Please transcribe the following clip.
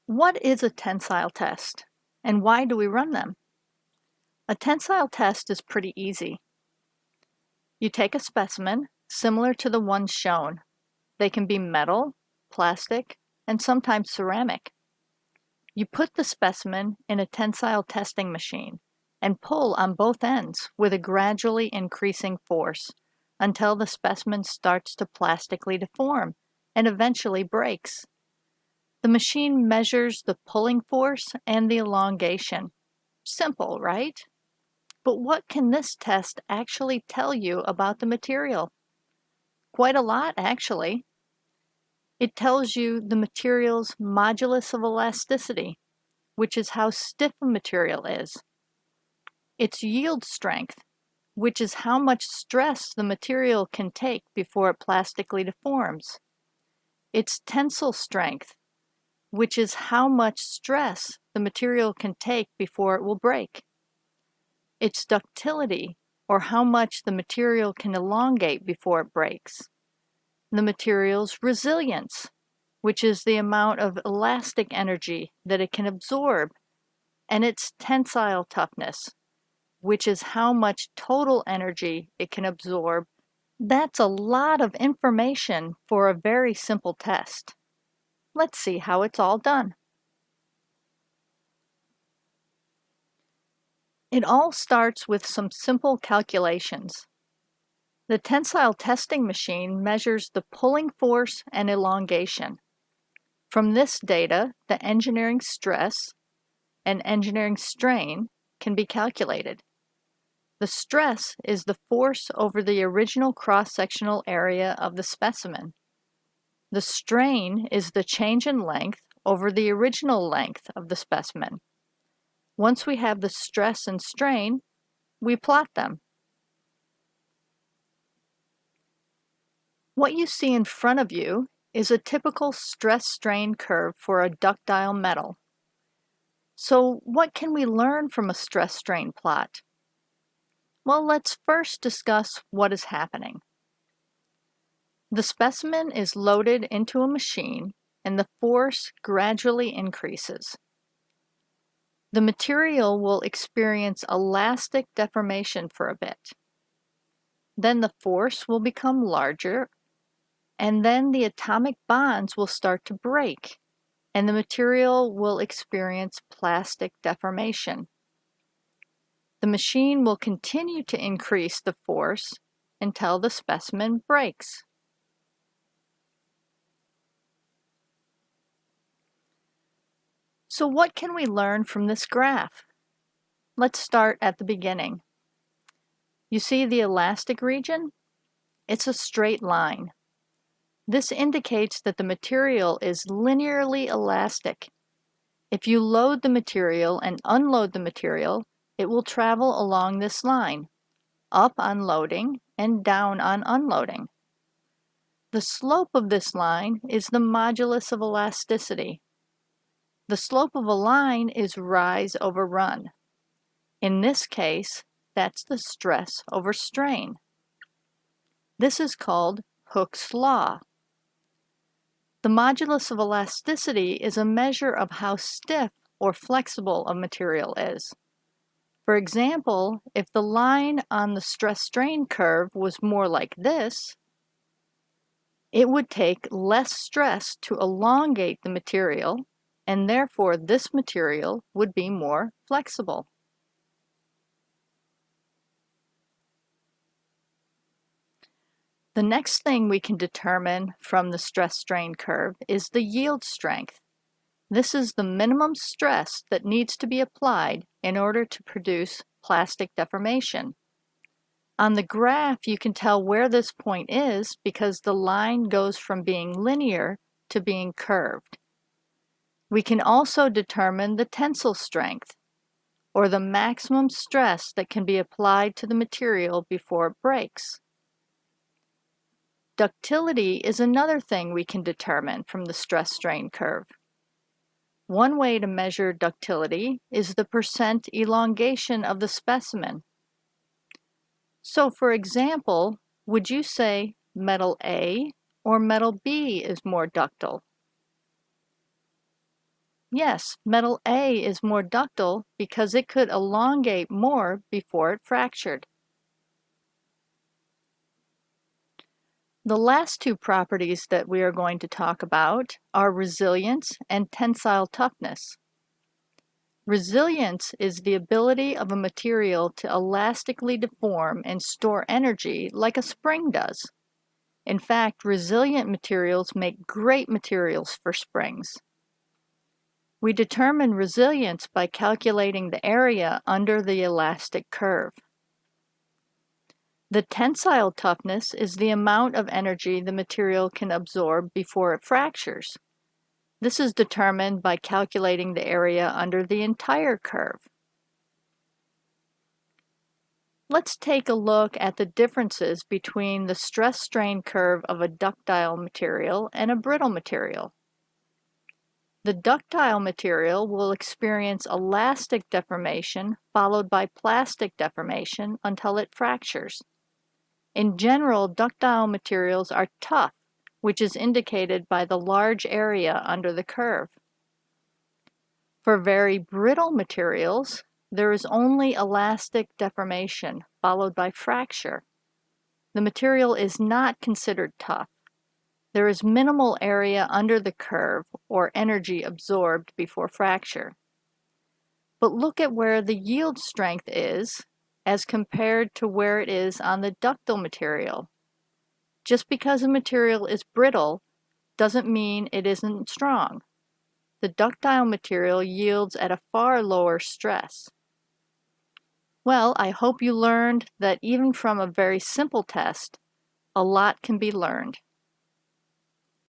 What is a tensile test, and why do we run them? A tensile test is pretty easy. You take a specimen similar to the ones shown. They can be metal, plastic, and sometimes ceramic. You put the specimen in a tensile testing machine and pull on both ends with a gradually increasing force until the specimen starts to plastically deform and eventually breaks. The machine measures the pulling force and the elongation. Simple, right? But what can this test actually tell you about the material? Quite a lot, actually. It tells you the material's modulus of elasticity, which is how stiff a material is. Its yield strength, which is how much stress the material can take before it plastically deforms. Its tensile strength, which is how much stress the material can take before it will break. Its ductility, or how much the material can elongate before it breaks. The material's resilience, which is the amount of elastic energy that it can absorb, and its tensile toughness, which is how much total energy it can absorb. That's a lot of information for a very simple test. Let's see how it's all done. It all starts with some simple calculations. The tensile testing machine measures the pulling force and elongation. From this data, the engineering stress and engineering strain can be calculated. The stress is the force over the original cross-sectional area of the specimen. The strain is the change in length over the original length of the specimen. Once we have the stress and strain, we plot them. What you see in front of you is a typical stress-strain curve for a ductile metal. So what can we learn from a stress-strain plot? Well, let's first discuss what is happening. The specimen is loaded into a machine and the force gradually increases. The material will experience elastic deformation for a bit. Then the force will become larger, and then the atomic bonds will start to break, and the material will experience plastic deformation. The machine will continue to increase the force until the specimen breaks. So what can we learn from this graph? Let's start at the beginning. You see the elastic region? It's a straight line. This indicates that the material is linearly elastic. If you load the material and unload the material, it will travel along this line, up on loading and down on unloading. The slope of this line is the modulus of elasticity. The slope of a line is rise over run. In this case, that's the stress over strain. This is called Hooke's law. The modulus of elasticity is a measure of how stiff or flexible a material is. For example, if the line on the stress-strain curve was more like this, it would take less stress to elongate the material, and therefore this material would be more flexible. The next thing we can determine from the stress-strain curve is the yield strength. This is the minimum stress that needs to be applied in order to produce plastic deformation. On the graph, you can tell where this point is because the line goes from being linear to being curved. We can also determine the tensile strength, or the maximum stress that can be applied to the material before it breaks. Ductility is another thing we can determine from the stress-strain curve. One way to measure ductility is the percent elongation of the specimen. So for example, would you say metal A or metal B is more ductile? Yes, metal A is more ductile because it could elongate more before it fractured. The last two properties that we are going to talk about are resilience and tensile toughness. Resilience is the ability of a material to elastically deform and store energy like a spring does. In fact, resilient materials make great materials for springs. We determine resilience by calculating the area under the elastic curve. The tensile toughness is the amount of energy the material can absorb before it fractures. This is determined by calculating the area under the entire curve. Let's take a look at the differences between the stress-strain curve of a ductile material and a brittle material. The ductile material will experience elastic deformation followed by plastic deformation until it fractures. In general, ductile materials are tough, which is indicated by the large area under the curve. For very brittle materials, there is only elastic deformation followed by fracture. The material is not considered tough. There is minimal area under the curve or energy absorbed before fracture. But look at where the yield strength is as compared to where it is on the ductile material. Just because a material is brittle doesn't mean it isn't strong. The ductile material yields at a far lower stress. Well, I hope you learned that even from a very simple test, a lot can be learned.